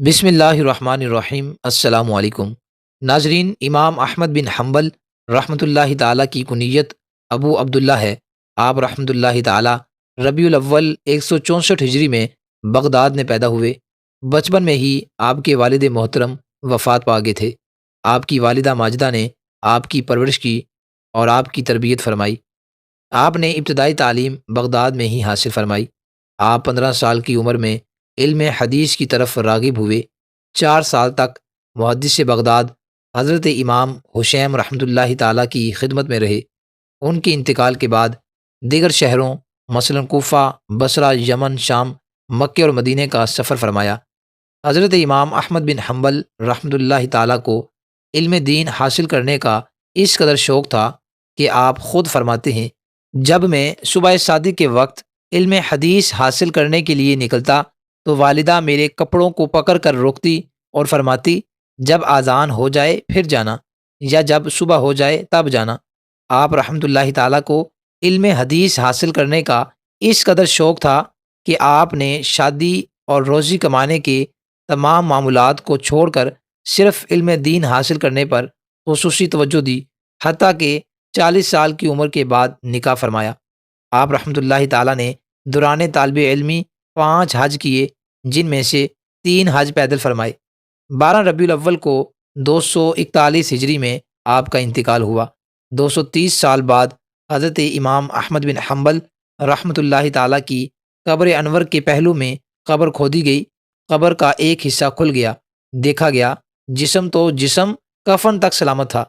بسم اللہ الرحمن الرحیم۔ السلام علیکم ناظرین، امام احمد بن حنبل رحمۃ اللہ تعالیٰ کی کنیت ابو عبداللہ ہے۔ آپ رحمۃ اللہ تعالیٰ ربیع الاول 164 ہجری میں بغداد میں پیدا ہوئے۔ بچپن میں ہی آپ کے والد محترم وفات پا گئے تھے۔ آپ کی والدہ ماجدہ نے آپ کی پرورش کی اور آپ کی تربیت فرمائی۔ آپ نے ابتدائی تعلیم بغداد میں ہی حاصل فرمائی۔ آپ 15 سال کی عمر میں علم حدیث کی طرف راغب ہوئے۔ 4 سال تک محدث بغداد حضرت امام حشیم رحمۃ اللہ تعالیٰ کی خدمت میں رہے۔ ان کے انتقال کے بعد دیگر شہروں مثلاً کوفہ، بصرہ، یمن، شام، مکہ اور مدینہ کا سفر فرمایا۔ حضرت امام احمد بن حنبل رحمۃ اللہ تعالیٰ کو علم دین حاصل کرنے کا اس قدر شوق تھا کہ آپ خود فرماتے ہیں، جب میں صبح صادق کے وقت علم حدیث حاصل کرنے کے لیے نکلتا تو والدہ میرے کپڑوں کو پکڑ کر روکتی اور فرماتی، جب اذان ہو جائے پھر جانا، یا جب صبح ہو جائے تب جانا۔ آپ رحمۃ اللہ تعالیٰ کو علم حدیث حاصل کرنے کا اس قدر شوق تھا کہ آپ نے شادی اور روزی کمانے کے تمام معمولات کو چھوڑ کر صرف علم دین حاصل کرنے پر خصوصی توجہ دی، حتیٰ کہ 40 سال کی عمر کے بعد نکاح فرمایا۔ آپ رحمۃ اللہ تعالیٰ نے دوران طالب علمی 5 حج کیے، جن میں سے 3 حج پیدل فرمائے۔ 12 ربیع الاول کو 241 ہجری میں آپ کا انتقال ہوا۔ 230 سال بعد حضرت امام احمد بن حنبل رحمۃ اللہ تعالیٰ کی قبر انور کے پہلو میں قبر کھودی گئی۔ قبر کا ایک حصہ کھل گیا، دیکھا گیا جسم تو جسم، کفن تک سلامت تھا۔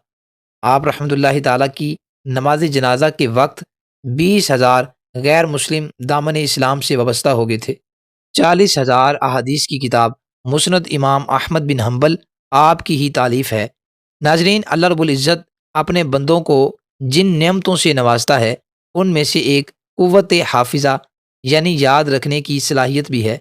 آپ رحمۃ اللہ تعالیٰ کی نماز جنازہ کے وقت 20,000 غیر مسلم دامن اسلام سے وابستہ ہو گئے تھے۔ 40,000 احادیث کی کتاب مسند امام احمد بن حنبل آپ کی ہی تالیف ہے۔ ناظرین، اللہ رب العزت اپنے بندوں کو جن نعمتوں سے نوازتا ہے ان میں سے ایک قوت حافظہ یعنی یاد رکھنے کی صلاحیت بھی ہے،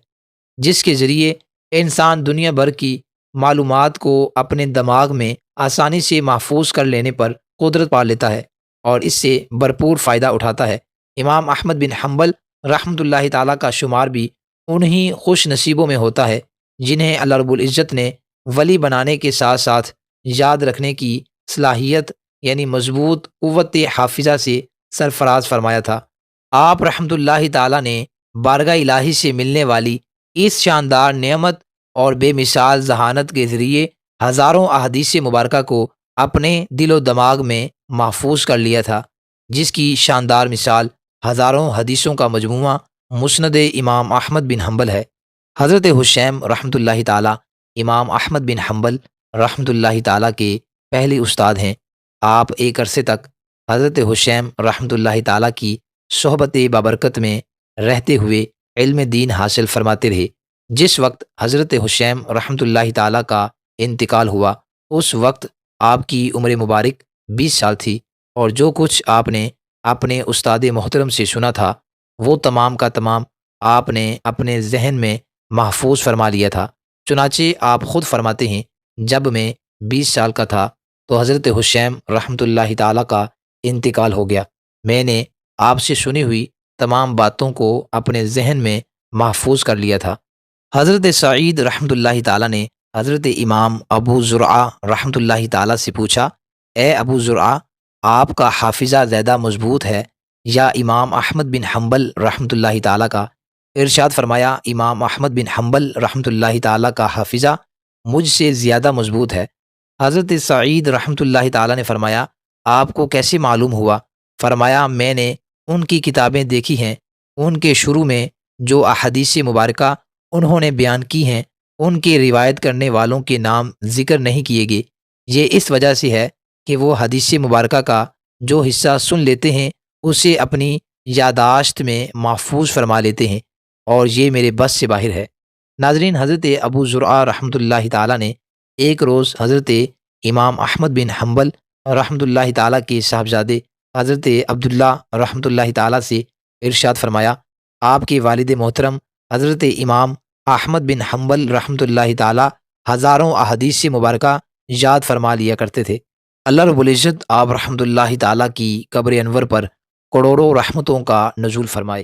جس کے ذریعے انسان دنیا بھر کی معلومات کو اپنے دماغ میں آسانی سے محفوظ کر لینے پر قدرت پا لیتا ہے اور اس سے بھرپور فائدہ اٹھاتا ہے۔ امام احمد بن حنبل رحمۃ اللہ تعالیٰ کا شمار بھی انہی خوش نصیبوں میں ہوتا ہے جنہیں اللہ رب العزت نے ولی بنانے کے ساتھ ساتھ یاد رکھنے کی صلاحیت یعنی مضبوط قوت حافظہ سے سرفراز فرمایا تھا۔ آپ رحمۃ اللہ تعالیٰ نے بارگاہ الہی سے ملنے والی اس شاندار نعمت اور بے مثال ذہانت کے ذریعے ہزاروں احادیث مبارکہ کو اپنے دل و دماغ میں محفوظ کر لیا تھا، جس کی شاندار مثال ہزاروں حدیثوں کا مجموعہ مسند امام احمد بن حنبل ہے۔ حضرت حشیم رحمۃ اللہ تعالیٰ امام احمد بن حنبل رحمۃ اللہ تعالیٰ کے پہلے استاد ہیں۔ آپ ایک عرصے تک حضرت حشیم رحمۃ اللہ تعالیٰ کی صحبت بابرکت میں رہتے ہوئے علم دین حاصل فرماتے رہے۔ جس وقت حضرت حشیم رحمۃ اللہ تعالیٰ کا انتقال ہوا اس وقت آپ کی عمر مبارک 20 سال تھی، اور جو کچھ آپ نے اپنے استاد محترم سے سنا تھا وہ تمام کا تمام آپ نے اپنے ذہن میں محفوظ فرما لیا تھا۔ چنانچہ آپ خود فرماتے ہیں، جب میں 20 سال کا تھا تو حضرت حشیم رحمۃ اللہ تعالیٰ کا انتقال ہو گیا۔ میں نے آپ سے سنی ہوئی تمام باتوں کو اپنے ذہن میں محفوظ کر لیا تھا۔ حضرت سعید رحمۃ اللہ تعالیٰ نے حضرت امام ابو زرعہ رحمۃ اللہ تعالیٰ سے پوچھا، اے ابو زرعہ، آپ کا حافظہ زیادہ مضبوط ہے یا امام احمد بن حنبل رحمۃ اللہ تعالیٰ کا؟ ارشاد فرمایا، امام احمد بن حنبل رحمۃ اللہ تعالیٰ کا حافظہ مجھ سے زیادہ مضبوط ہے۔ حضرت سعید رحمۃ اللہ تعالیٰ نے فرمایا، آپ کو کیسے معلوم ہوا؟ فرمایا، میں نے ان کی کتابیں دیکھی ہیں، ان کے شروع میں جو احادیث مبارکہ انہوں نے بیان کی ہیں ان کے روایت کرنے والوں کے نام ذکر نہیں کیے گئے۔ یہ اس وجہ سے ہے کہ وہ حدیث مبارکہ کا جو حصہ سن لیتے ہیں اسے اپنی یادداشت میں محفوظ فرما لیتے ہیں، اور یہ میرے بس سے باہر ہے۔ ناظرین، حضرت ابو زرعہ رحمۃ اللہ تعالیٰ نے ایک روز حضرت امام احمد بن حنبل رحمۃ اللہ تعالیٰ کے صاحبزادے حضرت عبداللہ رحمۃ اللہ تعالیٰ سے ارشاد فرمایا، آپ کے والد محترم حضرت امام احمد بن حنبل رحمۃ اللہ تعالیٰ ہزاروں احادیث مبارکہ یاد فرما لیا کرتے تھے۔ اللہ رب العزت آپ رحمۃ اللہ تعالیٰ کی قبر انور پر کروڑوں رحمتوں کا نزول فرمائے۔